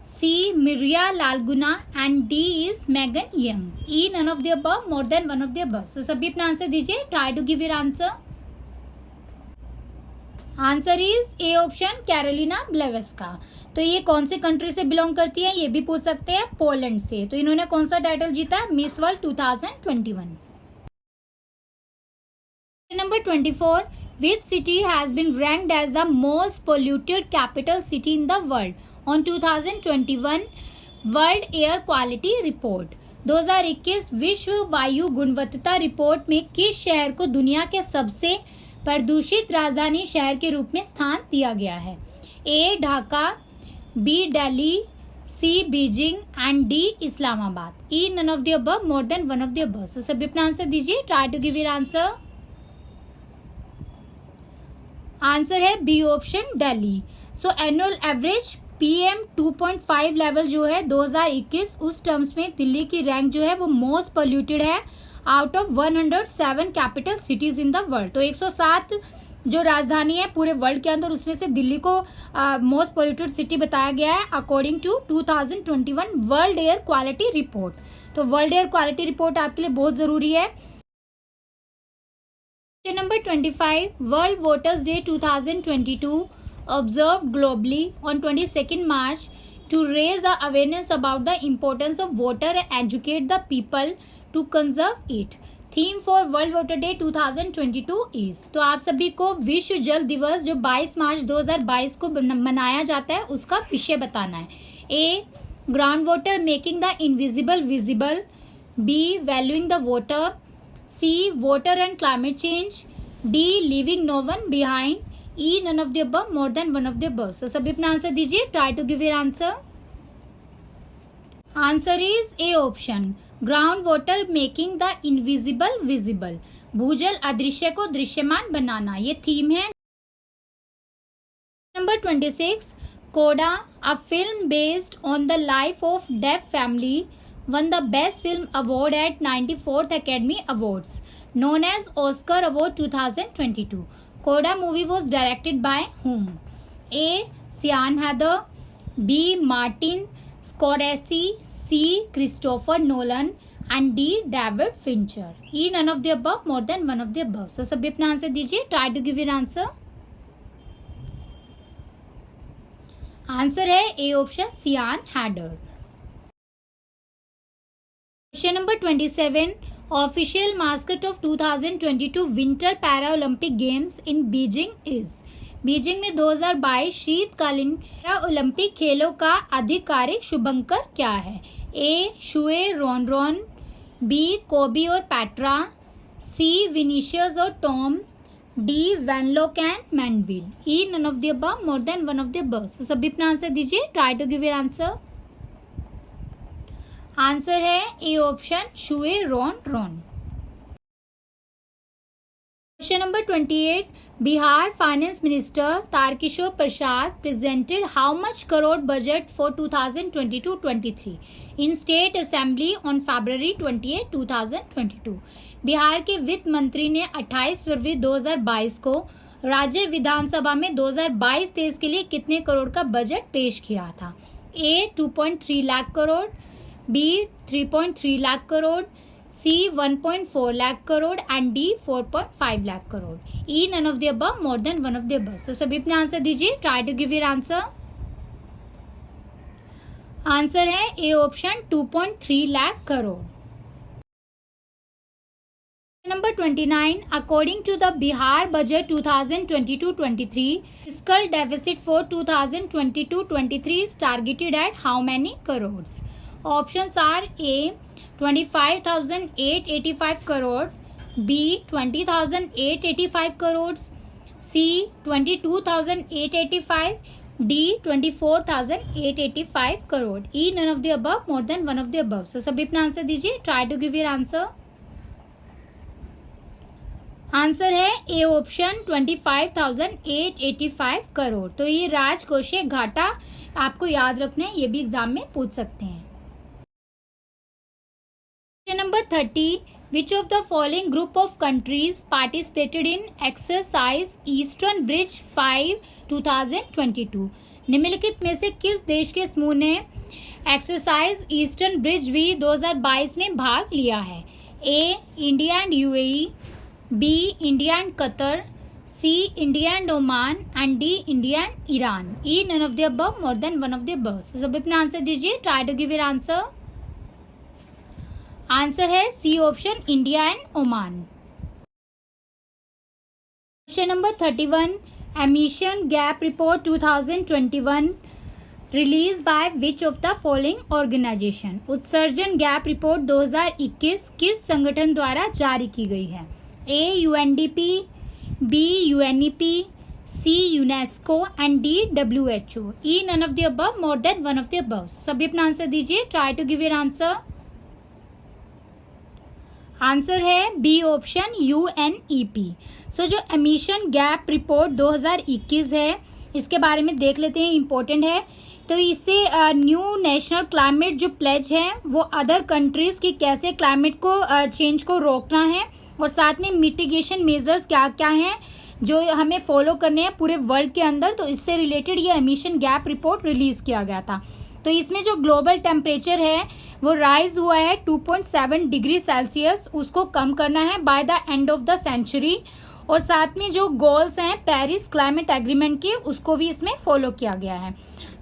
C Mireia Lalaguna and D is Megan Young. E none of the above, more than one of the above. So सभी अपना answer दीजिए। Try to give your answer. Answer is A option Karolina Bielawska. तो ये कौन से country से belong करती है, ये भी पूछ सकते हैं, पोलैंड से। तो इन्होंने कौन सा टाइटल जीता है? Miss world 2021। Number 24, which city has been ranked as the most polluted capital city in the world on 2021 world air quality report? 2021 विश्व वायु गुणवत्ता रिपोर्ट में किस शहर को दुनिया के सबसे प्रदूषित राजधानी शहर के रूप में स्थान दिया गया है? A Dhaka, B Delhi, C Beijing and D Islamabad. E none of the above, more than one of the above. So सभी अपना आंसर दीजिए। Try to give your answer. Answer है B option Delhi. So annual average PM 2.5 level जो है 2021, उस terms में दिल्ली की rank जो है वो मोस्ट पोल्यूटेड है out of 107 capital cities in the world. तो 107 जो राजधानी है पूरे वर्ल्ड के अंदर, उसमें से दिल्ली को मोस्ट पोल्यूटेड सिटी बताया गया है according to 2021 world air quality report. तो वर्ल्ड एयर क्वालिटी रिपोर्ट आपके लिए बहुत जरूरी है। Number 25, world voters day 2022 observed globally on 22nd March to raise the awareness about the importance of water and educate the people to conserve it. Theme for world water day 2022 is, तो आप सभी को विश्व जल दिवस जो 22 मार्च 2022 को मनाया जाता है उसका विषय बताना है। A groundwater making the invisible visible, B valuing the water, C water and climate change, D leaving no one behind, E none of the above, more than one of the above. So सभी अपना answer दीजिए। Try to give your answer. Answer is A option groundwater making the invisible visible, भूजल अदृश्य को दृश्यमान बनाना, ये theme है। Number 26, CODA, a film based on the life of deaf family, won the Best Film Award at 94th Academy Awards, known as Oscar Award 2022. Coda movie was directed by whom? A. Sian Heather, B. Martin Scorsese, C. Christopher Nolan and D. David Fincher. E. None of the above, more than one of the above. So सभी अपना answer दीजिए. Try to give your answer. Answer है A option सियान header. Question number 27. Official mascot of 2022 Winter Paralympic Games in Beijing is. Beijing में 2022 शीतकालीन Olympic खेलों का आधिकारिक शुभंकर क्या है? A. Shuey Rhon, B. Cobi और पैट्रा, सी. विनीशियस और Tom, D. Wenlock and Mandeville. E none of the above, more than one of the above. सभी अपना आंसर दीजिए. Try to give your answer. Answer है A option Shuey Rhon. Question number 28. Bihar finance minister Tarkishore Prasad presented how much crore budget for 2022-23 in state assembly on February 28, 2022. Bihar के वित्त मंत्री ने 28 फरवरी 2022 को राज्य विधानसभा में 2022-23 के लिए कितने करोड़ का बजट पेश किया था? A. 2.3 lakh crore, B. 3.3 lakh crore, C. 1.4 lakh crore and D. 4.5 lakh crore. E none of the above, more than one of the above. So सभी अपना आंसर दीजिए. Try to give your answer. Answer है A option 2.3 lakh crore. Number 29, according to the Bihar budget 2022-23, fiscal deficit for 2022-23 is targeted at how many crores? Options are A 25,885 crore, B 20,885 crores, C 22,885, D 24,885 crore. E none of the above, more than one of the above. So सभी अपना answer दीजिए. Try to give your answer. Answer है A option 25,885 crore. तो ये राजकोषीय घाटा आपको याद रखना है, ये भी एग्जाम में पूछ सकते हैं. Question number 30, which of the following group of countries participated in exercise eastern bridge 5 2022. निम्नलिखित में से किस देश के समूह ने एक्सरसाइज ईस्टर्न ब्रिज वी 2022 में भाग लिया है? A India and UAE, B India and Qatar, C India and Oman and D India and Iran. E none of the above, more than one of the above. सब अपना answer दीजिए. Try to give your answer. Answer है C option, India and Oman. Question number 31, emission gap report 2021 release by which of the following organisation. उत्सर्जन gap report 2021 किस संगठन द्वारा जारी की गई है? A UNDP, B UNEP, C UNESCO and D WHO. E none of the above, more than one of the above. सभी अपना आंसर दीजिए. Try to give your answer. Answer है बी ऑप्शन, यूएनईपी. सो जो emission gap report 2021 है, इसके बारे में देख लेते हैं, इम्पोर्टेंट है. तो इससे न्यू नेशनल क्लाइमेट जो प्लेज है वो अदर कंट्रीज की कैसे क्लाइमेट को चेंज को रोकना है, और साथ में मिटिगेशन मेजर्स क्या क्या हैं जो हमें फॉलो करने हैं पूरे वर्ल्ड के अंदर. तो इससे रिलेटेड ये एमिशन गैप रिपोर्ट रिलीज किया गया था. तो इसमें जो ग्लोबल टेम्परेचर है वो राइज हुआ है 2.7 डिग्री सेल्सियस, उसको कम करना है by the end of the century. और साथ में जो गोल्स हैं पेरिस क्लाइमेट एग्रीमेंट के, उसको भी इसमें फॉलो किया गया है.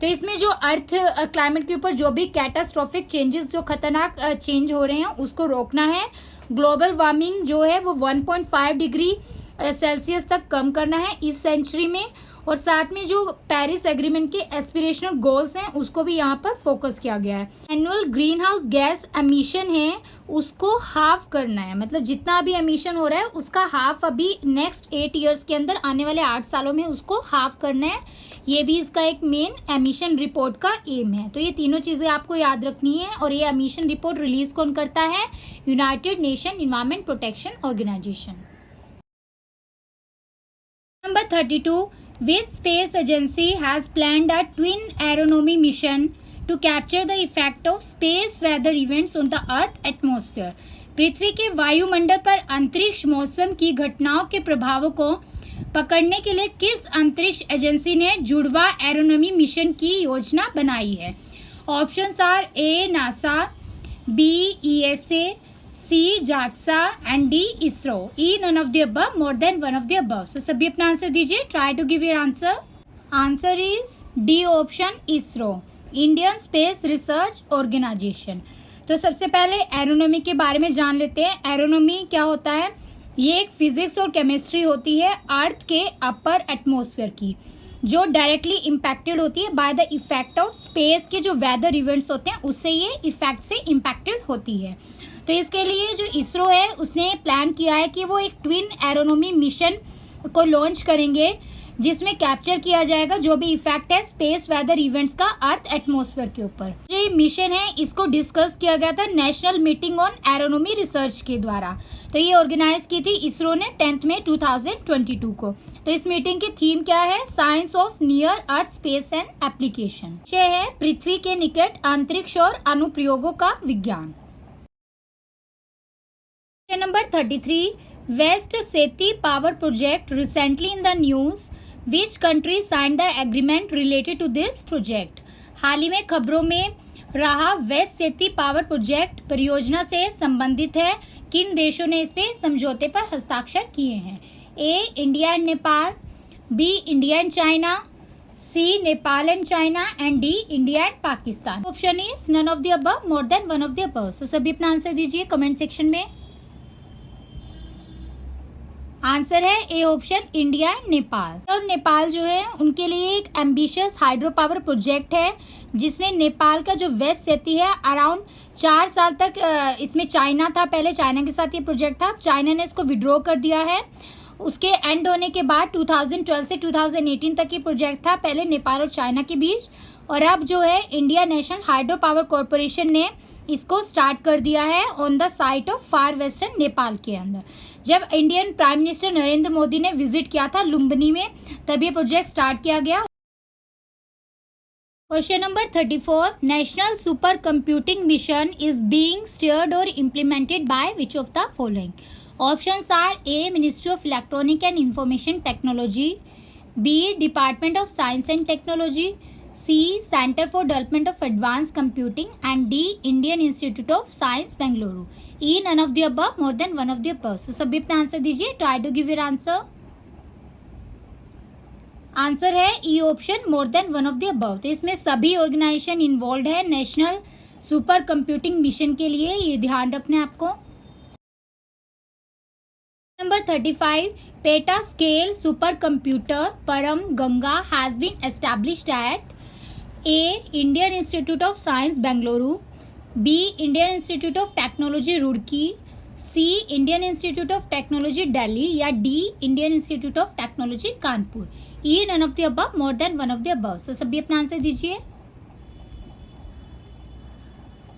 तो इसमें जो अर्थ क्लाइमेट के ऊपर जो भी कैटास्ट्रोफिक चेंजेस, जो खतरनाक चेंज हो रहे हैं, उसको रोकना है. ग्लोबल वार्मिंग जो है वो 1.5 डिग्री सेल्सियस तक कम करना है इस सेंचुरी में. और साथ में जो पेरिस एग्रीमेंट के एस्पिरेशनल गोल्स हैं उसको भी यहाँ पर फोकस किया गया है. Annual green house gas emission है उसको हाफ करना है, मतलब जितना अभी एमिशन हो रहा है उसका हाफ अभी नेक्स्ट 8 ईयर्स के अंदर, आने वाले 8 सालों में उसको हाफ करना है. ये भी इसका एक मेन एमिशन रिपोर्ट का एम है. तो ये तीनों चीजें आपको याद रखनी है. और ये एमिशन रिपोर्ट रिलीज कौन करता है? United Nation Environment Protection Organisation. Number 32, which space agency has planned a twin aeronomy mission to capture the effect of space weather events on the earth atmosphere. पृथ्वी के वायुमंडल पर अंतरिक्ष मौसम की घटनाओं के प्रभावों को पकड़ने के लिए किस अंतरिक्ष एजेंसी ने जुड़वा एरोनॉमी मिशन की योजना बनाई है? Options are A NASA, B ESA, C JAXA and D ISRO. E none of the above, more than one of the above. So सभी अपना आंसर दीजिए. Try to give your answer. Answer is D option, ISRO, Indian space research organisation. तो सबसे पहले एरोनॉमी के बारे में जान लेते हैं. एरोनॉमी क्या होता है? ये एक फिजिक्स और केमिस्ट्री होती है अर्थ के अपर एटमॉस्फेयर की, जो डायरेक्टली इम्पैक्टेड होती है by the effect of space के जो वेदर इवेंट्स होते हैं, उससे ये इफेक्ट से इम्पैक्टेड होती है. तो इसके लिए जो इसरो है उसने प्लान किया है कि वो एक ट्विन एरोनॉमी मिशन को लॉन्च करेंगे, जिसमें कैप्चर किया जाएगा जो भी इफेक्ट है स्पेस वेदर इवेंट्स का अर्थ एटमॉस्फेयर के ऊपर. जो ये मिशन है इसको डिस्कस किया गया था नेशनल मीटिंग ऑन एरोनॉमी रिसर्च के द्वारा. तो ये ऑर्गेनाइज की थी इसरो ने 10 मई 2022 को. तो इस मीटिंग की थीम क्या है? Science of near earth space and application. ये है पृथ्वी के निकट अंतरिक्ष और अनुप्रयोगों का विज्ञान. Number 33, West Seti Power Project recently in the news. Which country signed the agreement related to this project? हाल ही में खबरों में रहा वेस्ट सेती पावर प्रोजेक्ट परियोजना से संबंधित है. किन देशों ने इस पे समझौते पर हस्ताक्षर किए हैं? A India and Nepal, B India and China, C Nepal and China and D India and Pakistan. Option is none of the above, more than one of the above. So सभी अपना आंसर दीजिए कमेंट सेक्शन में. आंसर है A option, India and Nepal. और नेपाल जो है उनके लिए एक एम्बिशियस हाइड्रो पावर प्रोजेक्ट है, जिसमें नेपाल का जो वेस्ट सेती है अराउंड 4 साल तक इसमें चाइना था, पहले चाइना के साथ ये प्रोजेक्ट था, चाइना ने इसको विड्रॉ कर दिया है। उसके एंड होने के बाद 2012 से 2018 तक ये प्रोजेक्ट था, पहले नेपाल और चाइना के बीच, और अब जो है India national hydro power corporation ने इसको स्टार्ट कर दिया है on the site of far western Nepal के अंदर। जब Indian prime minister Narendra Modi ने विजिट किया था लुम्बिनी में, तब ये प्रोजेक्ट स्टार्ट किया गया। Question number 34, national super computing mission is being steered और implemented by which of the following? Options are A ministry of electronic and information technology, B department of science and technology, C Center for Development of Advanced Computing, and D Indian Institute of Science Bengaluru. E none of the above, more than one of the above. So सभी अपना answer दीजिए, try to give your answer. Answer है E option, more than one of the above. तो इसमें सभी organisation involve है national super computing mission के लिए, ये ध्यान रखना है आपको। Number 35, peta scale super computer Param Ganga has been established at A Indian institute of science Bengaluru, B Indian institute of technology Roorkee, C Indian institute of technology Delhi, या D Indian institute of technology Kanpur. E none of the above, more than one of the above. So सभी अपना answer दीजिए।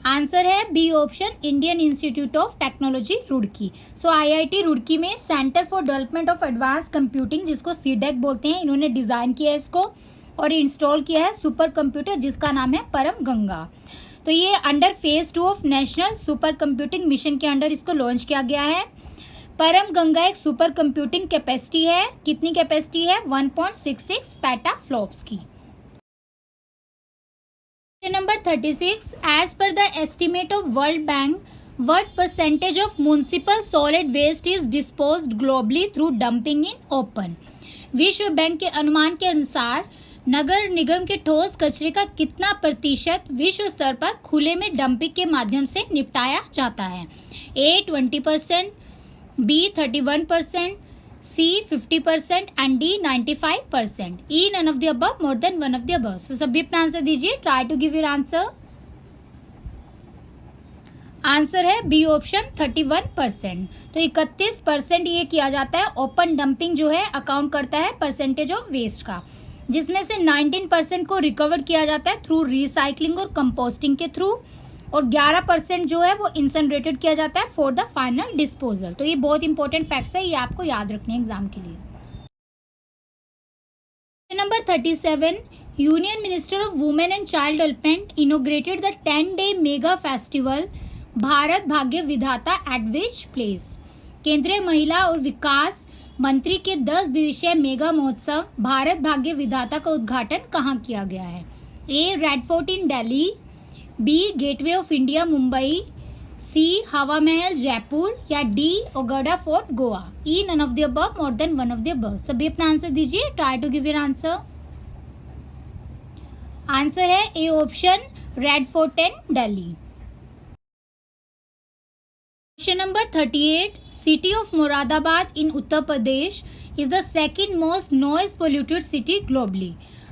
Answer है B option, Indian institute of technology Roorkee. So IIT Roorkee में centre for development of advance computing, जिसको CDAC बोलते हैं, इन्होंने design किया है इसको और इंस्टॉल किया है सुपर कंप्यूटर, जिसका नाम है परम गंगा। तो ये under phase 2 of national super computing mission के अंडर इसको लॉन्च किया गया है। परम गंगा एक सुपर कंप्यूटिंग कैपेसिटी है, कितनी कैपेसिटी है? 1.66 पेटा फ्लॉप्स की। Number 36, as per the estimate of world bank, what percentage of municipal solid waste is disposed globally through dumping in open? विश्व बैंक के अनुमान के अनुसार नगर निगम के ठोस कचरे का कितना प्रतिशत विश्व स्तर पर खुले में डंपिंग के माध्यम से निपटाया जाता है? A 20%, B 31%, C 50% and D 95%। E none of the above, more than one of the above. So सभी अपना आंसर दीजिए, try to give your answer. Answer है बी ऑप्शन, 31%। तो 31% ये किया जाता है, ओपन डंपिंग जो है अकाउंट करता है परसेंटेज ऑफ वेस्ट का, जिसमें से 19% को रिकवर किया जाता है थ्रू रिसाइकलिंग और कंपोस्टिंग के थ्रू, और 11% जो है वो इंसिनरेटेड किया जाता है फॉर द फाइनल डिस्पोजल। तो ये बहुत इंपॉर्टेंट फैक्ट्स है, ये आपको याद रखने एग्जाम के लिए। Number 37, union minister of women and child development inaugurated the 10-day mega festival Bharat भाग्य विधाता एट विच प्लेस? केंद्रीय महिला और विकास मंत्री के 10 दिवसीय मेगा महोत्सव भारत भाग्य विधाता का उद्घाटन कहाँ किया गया है? A red fort in Delhi, B gateway of India Mumbai, C Hawa Mahal Jaipur, या D Aguada fort Goa. E none of the above, more than one of the above. सभी अपना आंसर दीजिए, try to give your answer. Answer है A option, red fort in Delhi. Question number 38, city of Moradabad in Uttar Pradesh is the second most noise polluted city globally,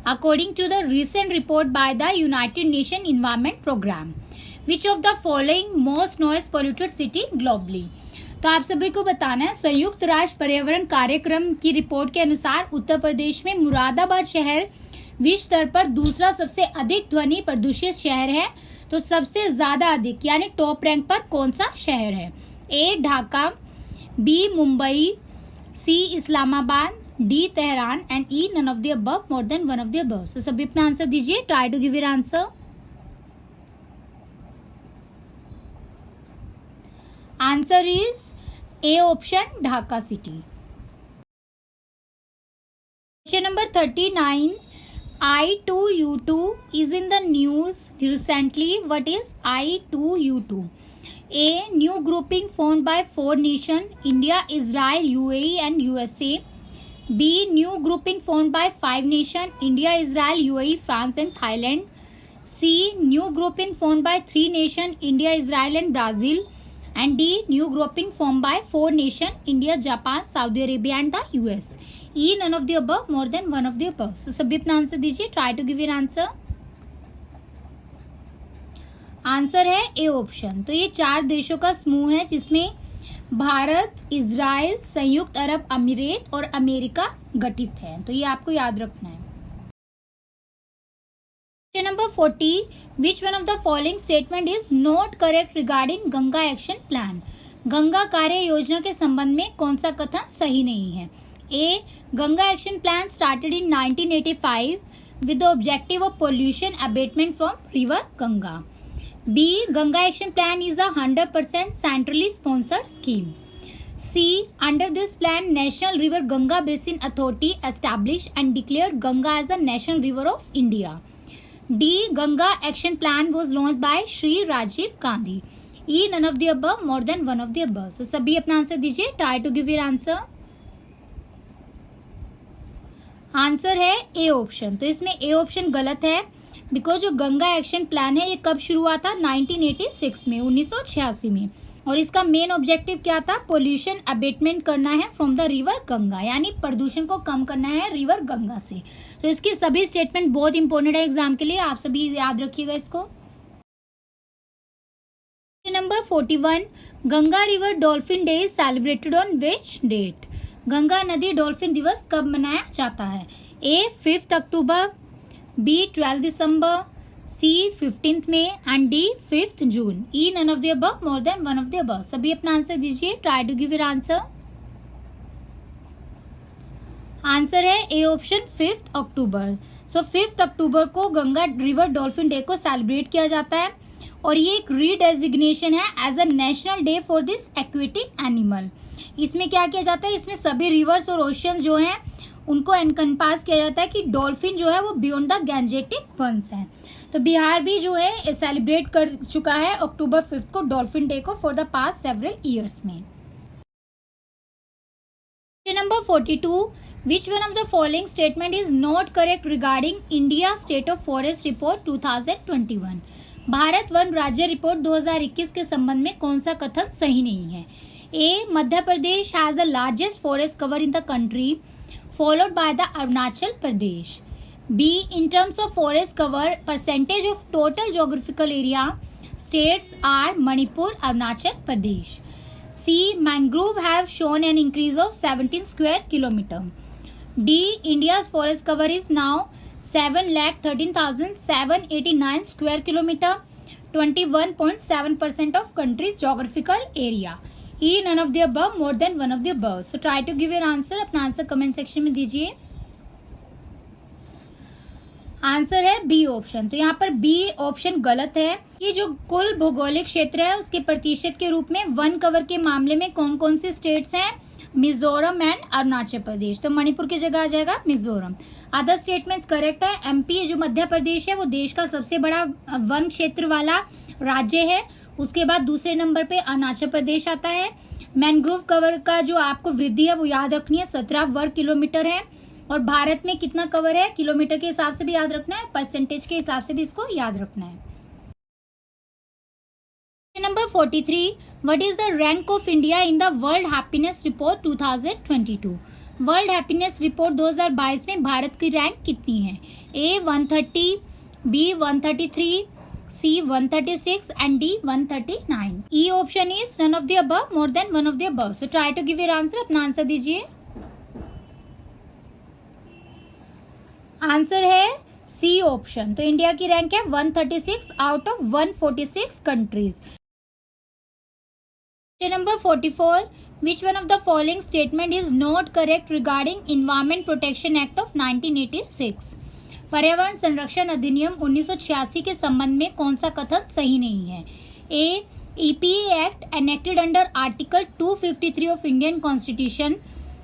according to the recent report by the United Nations Environment Program. Which of the following most noise polluted city globally? तो आप सभी को बताना है, संयुक्त राष्ट्र पर्यावरण कार्यक्रम की रिपोर्ट के अनुसार उत्तर प्रदेश में मुरादाबाद शहर विश्व स्तर पर दूसरा सबसे अधिक ध्वनि प्रदूषित शहर है। तो सबसे ज्यादा अधिक यानी टॉप रैंक पर कौन सा शहर है? A Dhaka, B Mumbai, C Islamabad, D Tehran, and E none of the above, more than one of the above. So सभी अपना आंसर दीजिए, try to give your answer. Answer is A option, Dhaka city. Question number 39, I2U2 is in the news recently. What is I2U2? A new grouping formed by 4 nations, India, Israel, UAE and USA. B new grouping formed by 5 nations, India, Israel, UAE, France and Thailand. C new grouping formed by 3 nations, India, Israel and Brazil. And D, new grouping formed by 4 nations, India, Japan, Saudi Arabia and the US. E, none of the above, more than one of the above. So सभी अपना answer दीजिए. Try to give your answer. Answer है A option. तो ये 4 देशों का समूह है जिसमें भारत, इजराइल, संयुक्त अरब अमीरात और अमेरिका गठित है. तो ये आपको याद रखना है. Question number 40. Which one of the following statement is not correct regarding Ganga action plan? Ganga कार्य योजना के संबंध में कौन सा कथन सही नहीं है? A, Ganga action plan started in 1985 with the objective of pollution abatement from river Ganga. B, Ganga Action Plan is a 100% centrally sponsored scheme. C, under this plan, National River Ganga Basin Authority established and declared Ganga as a national river of India. D, Ganga Action Plan was launched by Shri Rajiv Gandhi. E, none of the above, more than one of the above. So सभी अपना answer दीजिए. Try to give your answer. Answer है A option. तो इसमें A option गलत है because जो Ganga action plan है ये कब शुरू हुआ था? 1986 में, 1986 में. और इसका मेन ऑब्जेक्टिव क्या था? पोल्यूशन अबेटमेंट करना है फ्रॉम द रिवर गंगा, यानी प्रदूषण को कम करना है रिवर गंगा से. तो इसकी सभी स्टेटमेंट बहुत इंपॉर्टेंट है एग्जाम के लिए, आप सभी याद रखिएगा इसको. Number 41. Ganga river dolphin day is celebrated on which date? Ganga नदी डॉल्फिन दिवस कब मनाया जाता है? ए, 5 अक्टूबर, B, 12 दिसंबर, C, 15 मई एंड D, 5 जून. E, none of the above, more than one of the above. सभी अपना आंसर दीजिए. Try to give your answer. Answer है ए ऑप्शन 5 अक्टूबर. सो 5 अक्टूबर को गंगा रिवर डॉल्फिन डे को सेलिब्रेट किया जाता है और ये एक रीडेजिग्नेशन है as a national day for this aquatic animal. इसमें क्या किया जाता है? इसमें सभी रिवर्स और ओशियन जो हैं उनको एनकम्पास किया जाता है कि डॉल्फिन जो है वो बियॉन्ड द गैंजेटिक वंस है. तो बिहार भी जो है सेलिब्रेट कर चुका है अक्टूबर 5 को डॉल्फिन डे को for the past several years में. Number 42. Which one of the following statement is not correct regarding India state of forest report 2021? भारत वन राज्य रिपोर्ट 2021 के संबंध में कौन सा कथन सही नहीं है? A, Madhya Pradesh has the largest forest cover in the country followed by the Arunachal Pradesh. B, in terms of forest cover percentage of total geographical area, states are Manipur, Arunachal Pradesh. C, mangrove have shown an increase of 17 square kilometer. D, India's forest cover is now 7,13,789 square kilometer, 21.7% of country's geographical area. E, none of the above, more than one of the above. So try to give your answer. अपना answer comment section में दीजिए. Answer है B option. तो यहाँ पर B option गलत है. ये जो कुल भौगोलिक क्षेत्र है उसके प्रतिशत के रूप में वन कवर के मामले में कौन कौन से स्टेट्स हैं? मिजोरम एंड अरुणाचल प्रदेश. तो मणिपुर की जगह आ जाएगा मिजोरम. अदर स्टेटमेंट्स करेक्ट है. एमपी जो मध्य प्रदेश है वो देश का सबसे बड़ा वन क्षेत्र वाला राज्य है. उसके बाद दूसरे नंबर पे अरुणाचल प्रदेश आता है. मैंग्रोव कवर का जो आपको वृद्धि है वो याद रखनी है, 17 वर्ग किलोमीटर है. और भारत में कितना कवर है किलोमीटर के हिसाब से भी याद रखना है, परसेंटेज के हिसाब से भी इसको याद रखना है. Number 43. What is the rank of India in the world happiness report 2022? World happiness report 2022 में भारत की रैंक कितनी है? ए, 130, B, 133, C, 136 and D, 139. E option is none of the above, more than one of the above. So try to give your answer. अपना answer दीजिए. Answer है C option. तो India की rank है 136 out of 146 countries. Number 44. Which one of the following statement is not correct regarding Environment Protection Act of 1986? पर्यावरण संरक्षण अधिनियम 1986 के संबंध में कौन सा कथन सही नहीं है? A, EPA act enacted under article 253 of Indian constitution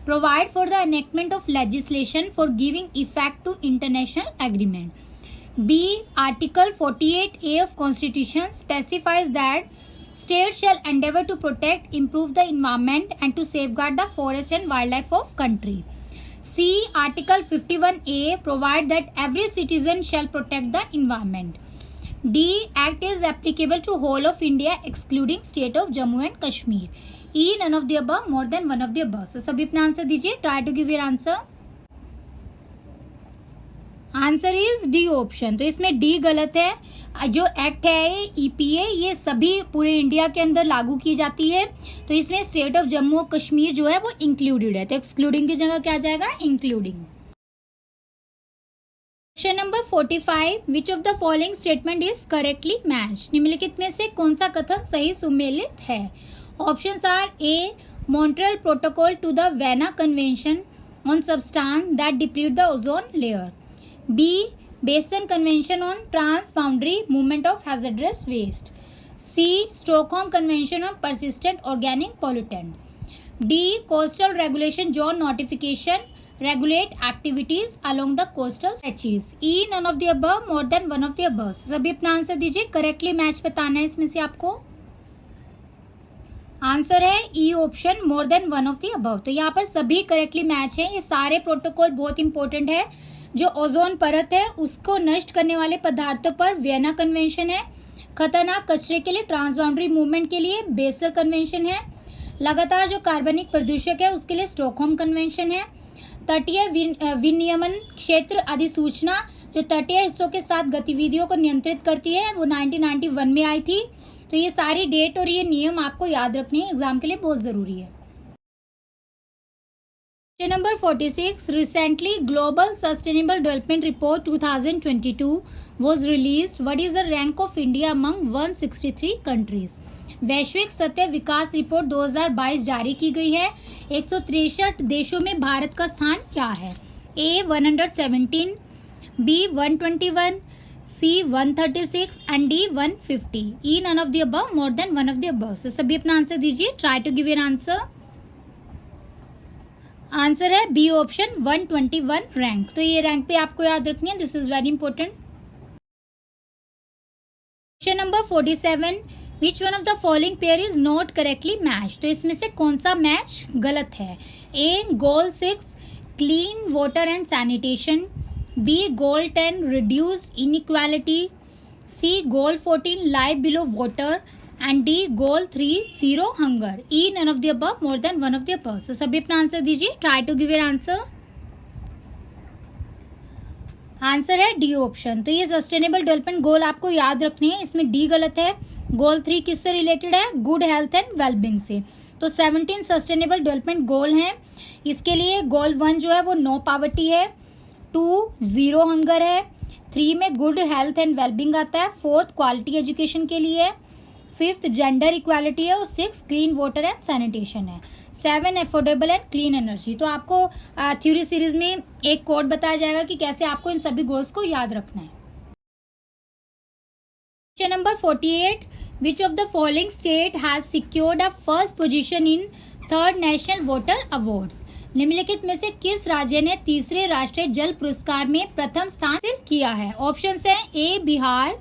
provide for the enactment of legislation for giving effect to international agreement. B, article 48A of constitution specifies that states shall endeavor to protect, improve the environment and to safeguard the forest and wildlife of country. C, Article 51A provide that every citizen shall protect the environment. D act is applicable to whole of India excluding state of Jammu and Kashmir. E none of the above, more than one of the above. सभी अपना answer दीजिए, try to give your answer. Answer is D option. तो इसमें D गलत है। जो act है EPA, ये सभी पूरे इंडिया के अंदर लागू की जाती है। तो इसमें स्टेट ऑफ जम्मू और कश्मीर जो है वो इंक्लूडेड है। तो एक्सक्लूडिंग की जगह क्या जाएगा, including. Question number 45, which of the following statement is correctly match. निम्नलिखित में से कौन सा कथन सही सुमेलित है। Options are A, Montreal protocol to the Vienna convention on substance that deplete the ozone layer. B, Basel convention on transboundary movement of hazardous waste. C, Stockholm convention on persistent organic pollutant. D, coastal regulation zone notification regulate activities along the coastal stretches. E, none of the above, more than one of the above. सभी अपना answer दीजिए, correctly match बताना है इसमें से आपको। Answer है E option, more than one of the above. तो यहाँ पर सभी करेक्टली मैच है। ये सारे प्रोटोकॉल बहुत इंपॉर्टेंट है। जो ओजोन परत है उसको नष्ट करने वाले पदार्थों पर वियना कन्वेंशन है। खतरनाक कचरे के लिए ट्रांस बाउंड्री मूवमेंट के लिए बेसल कन्वेंशन है। लगातार जो कार्बनिक प्रदूषक है उसके लिए स्टॉकहोम कन्वेंशन है। तटीय विनियमन क्षेत्र अधिसूचना जो तटीय हिस्सों के साथ गतिविधियों को नियंत्रित करती है वो 1991 में आई थी। तो ये सारी डेट और ये नियम आपको याद रखने हैं, एग्जाम के लिए बहुत जरूरी है। Question number 46, recently global sustainable development report 2022 was released. What is the rank of India among 163 countries. वैश्विक सतह विकास रिपोर्ट 2022 जारी की गई है। 163 देशों में भारत का स्थान क्या है। A 117, B 121, C 136 and D 150। E none of the above, more than one of the above. सभी अपना आंसर दीजिए, try to give your answer. Answer है बी ऑप्शन, 121 रैंक। तो ये रैंक पे आपको याद रखनी है, this is very important. Question number 47, which one of the following pair is not correctly match. तो इसमें से कौन सा मैच गलत है। A, goal 6 clean water and sanitation. B, goal 10 reduced inequality. C, goal 14 life below water and D, goal 3 zero hunger. E none of the above, more than one of the above. सभी अपना answer दीजिए, try to give your answer. Answer है D option. तो ये sustainable development goal आपको याद रखने हैं, इसमें डी गलत है। गोल 3 किससे रिलेटेड है, गुड हेल्थ एंड वेलबींग से। तो 17 सस्टेनेबल डेवलपमेंट गोल हैं। इसके लिए गोल 1 जो है वो नो पावर्टी है, 2 जीरो हंगर है, 3 में गुड हेल्थ एंड वेलबींग आता है, 4th क्वालिटी एजुकेशन के लिए है, 5th जेंडर इक्वालिटी है और 6 क्लीन वाटर एंड सैनिटेशन है, 7 अफोर्डेबल एंड क्लीन एनर्जी। तो आपको थ्योरी सीरीज में एक कोड बताया जाएगा कि कैसे आपको इन सभी गोल्स को याद रखना है। Question number 48, which of the following state has secured a first position in 3rd national water awards. निम्नलिखित में से किस राज्य ने तीसरे राष्ट्रीय जल पुरस्कार में प्रथम स्थान हासिल किया है। ऑप्शंस है A Bihar,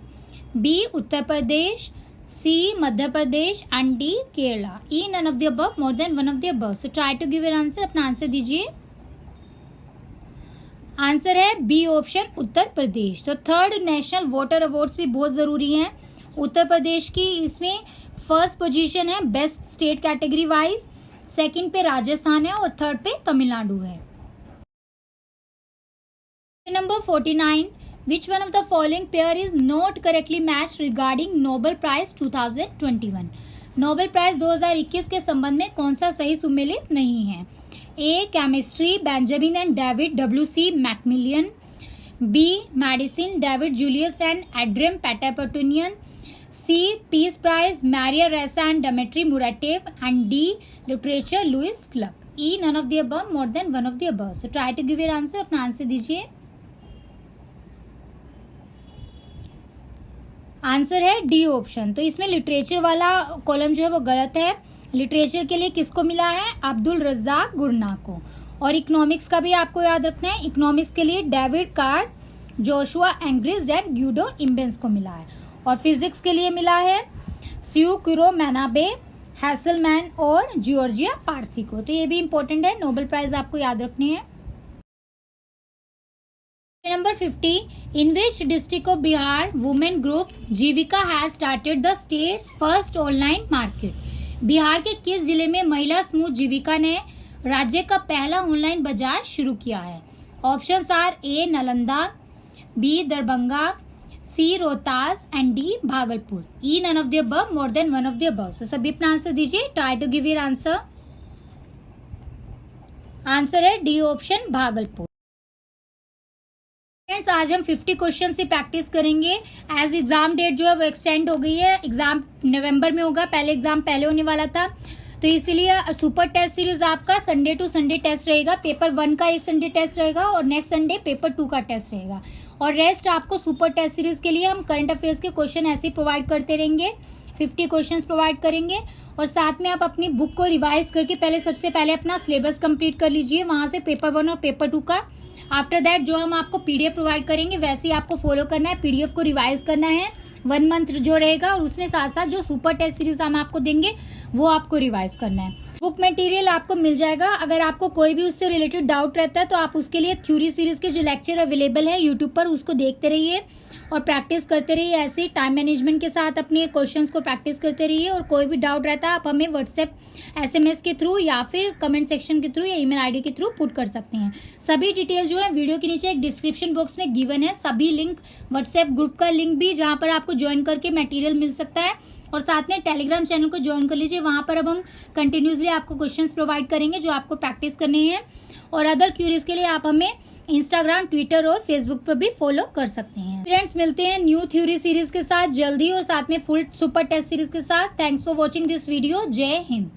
B Uttar Pradesh, C Madhya Pradesh and D Kerala. E none of the above, more than one of the above. So try to give your answer, अपना आंसर दीजिए। आंसर है बी ऑप्शन, उत्तर प्रदेश। तो 3rd नेशनल वाटर अवार्ड्स भी बहुत जरूरी हैं। उत्तर प्रदेश की इसमें फर्स्ट पोजीशन है best state category wise, second पे राजस्थान है और 3rd पे तमिलनाडु है। Number 49, which one of the following pair is not correctly matched regarding Nobel Prize 2021। Nobel prize 2021 के संबंध में कौन सा सही सुमेलित नहीं है। A chemistry Benjamin and David W C. MacMillan, B medicine David Julius and एड्रियम Patapoutian, C peace prize Maria Ressa and Dmitry Muratov and D literature Louise Gluck. E none of the above, more than one of the above. So try to give your answer, अपना answer दीजिए। Answer है D option. तो इसमें literature वाला column जो है वो गलत है। लिटरेचर के लिए किसको मिला है, अब्दुल रज्जाक गुरना को। और इकोनॉमिक्स का भी आपको याद रखना है, इकोनॉमिक्स के लिए David Card, Joshua Angrist and Guido Imbens को मिला है। और फिजिक्स के लिए मिला है स्यू क्यूरो मैनाबे, हैसलमैन और जॉर्जिया पारसी को। तो ये भी इंपॉर्टेंट है, नोबेल प्राइज आपको याद रखने हैं। Number 50. In which district of Bihar women group Jivika has started the state's first online market? Bihar के किस जिले में महिला समूह जीविका ने राज्य का पहला ऑनलाइन बाजार शुरू किया है? Options are A Nalanda, B Darbhanga, C Rohtas and D Bhagalpur. E none of the above, more than one of the above. So सभी अपना आंसर दीजिए. Try to give your answer. Answer है डी ऑप्शन भागलपुर. फ्रेंड्स, आज हम 50 क्वेश्चन से प्रैक्टिस करेंगे. As exam date जो है वो एक्सटेंड हो गई है. एग्जाम नवंबर में होगा. पहले एग्जाम पहले होने वाला था, तो इसलिए सुपर टेस्ट सीरीज आपका संडे टू संडे टेस्ट रहेगा. पेपर 1 का एक संडे टेस्ट रहेगा और नेक्स्ट संडे पेपर 2 का टेस्ट रहेगा. और रेस्ट आपको सुपर टेस्ट सीरीज के लिए हम करंट अफेयर्स के क्वेश्चन ऐसे ही प्रोवाइड करते रहेंगे. 50 क्वेश्चंस प्रोवाइड करेंगे और साथ में आप अपनी बुक को रिवाइज करके सबसे पहले अपना सिलेबस कंप्लीट कर लीजिए. वहां से पेपर 1 और पेपर 2 का. आफ्टर दैट जो हम आपको पीडीएफ प्रोवाइड करेंगे वैसे ही आपको फॉलो करना है. पीडीएफ को रिवाइज करना है 1 मंथ जो रहेगा, और उसमें साथ साथ जो सुपर टेस्ट सीरीज हम आपको देंगे वो आपको रिवाइज करना है. बुक मटेरियल आपको मिल जाएगा. अगर आपको कोई भी उससे रिलेटेड डाउट रहता है तो आप उसके लिए थ्योरी सीरीज के जो लेक्चर अवेलेबल है यूट्यूब पर, उसको देखते रहिए और प्रैक्टिस करते रहिए. ऐसे ही टाइम मैनेजमेंट के साथ अपने क्वेश्चंस को प्रैक्टिस करते रहिए. और कोई भी डाउट रहता है आप हमें व्हाट्सएप SMS के थ्रू या फिर कमेंट सेक्शन के थ्रू या ईमेल आईडी के थ्रू पुट कर सकते हैं. सभी डिटेल जो है वीडियो के नीचे एक डिस्क्रिप्शन बॉक्स में गिवन है. सभी लिंक, व्हाट्सएप ग्रुप का लिंक भी जहाँ पर आपको ज्वाइन करके मटेरियल मिल सकता है, और साथ में टेलीग्राम चैनल को ज्वाइन कर लीजिए. वहां पर अब हम कंटिन्यूसली आपको क्वेश्चंस प्रोवाइड करेंगे जो आपको प्रैक्टिस करने हैं. और अदर क्यूरीज के लिए आप हमें इंस्टाग्राम, ट्विटर और फेसबुक पर भी फॉलो कर सकते हैं. फ्रेंड्स, मिलते हैं न्यू थ्योरी सीरीज के साथ जल्दी और साथ में फुल सुपर टेस्ट सीरीज के साथ. Thanks for watching this video. जय हिंद.